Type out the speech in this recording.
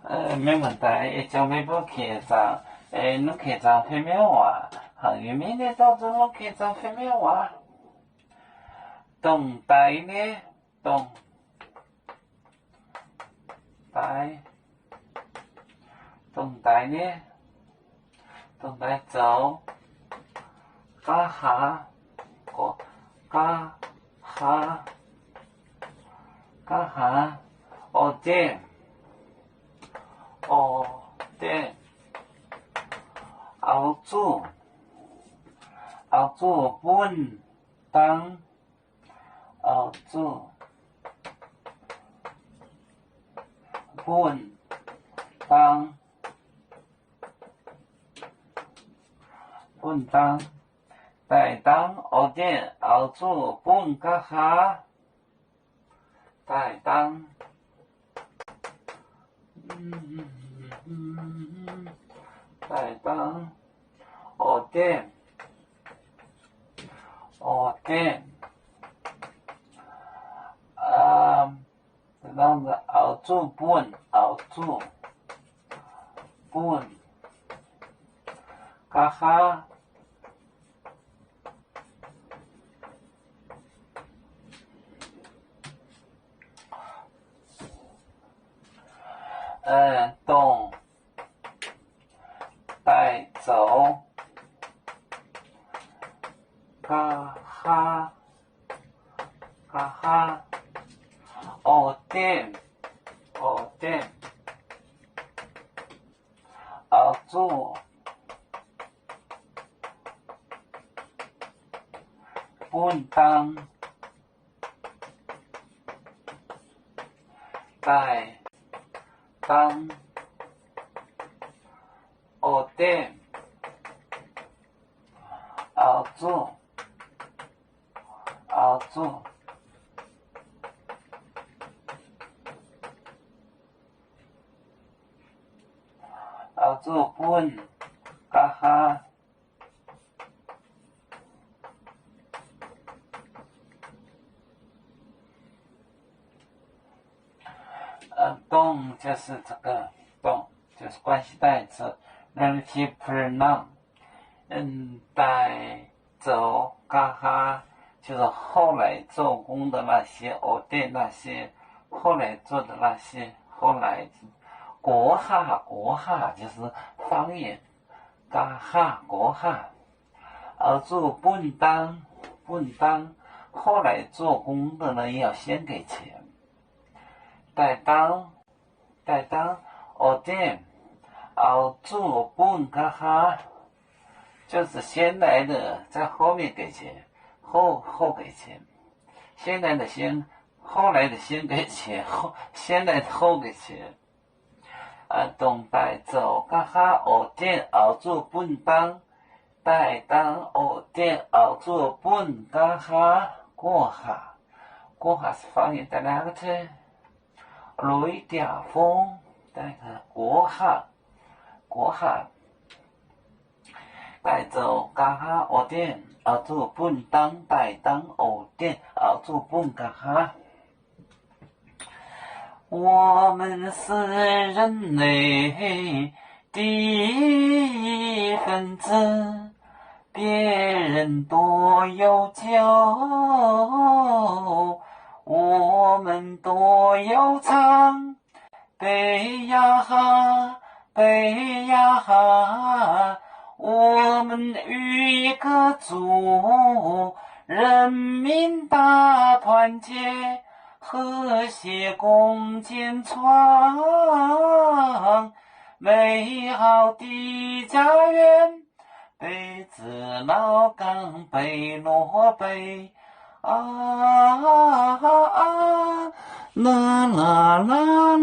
没问题，叫每部客栈，侬客栈分秒话，行业明天到这侬客栈分秒话，动带呢，动带呢，动带走，加下，加下，어때熬煮本当熬煮本当带当어때熬煮本加下带当带当어때这样子熬煮本加下动带走加下어때熬煮本当带当어때熬煮本加下动就是这个动，就是关系代词 relative pronoun。带走加下就是后来做工的那些어때那些后来做的那些后来国哈就是方言，加下国哈，做本当后来做工的人要先给钱。带当어때做本加下就是先来的在后面给钱，后给钱，先来的先，后来的先给钱，先来的后给钱。动带走加下어때做本当带当어때做本加下国哈是方言的两个字，雷点风带个国哈带走加下어때做本当带当어때做本加下。我们是人类的一份子，别人多有酒，我们多有唱，背呀哈，我们与一个族，人民大团结，和谐共建创美好的家园，北至老港北落北啦啦啦啦。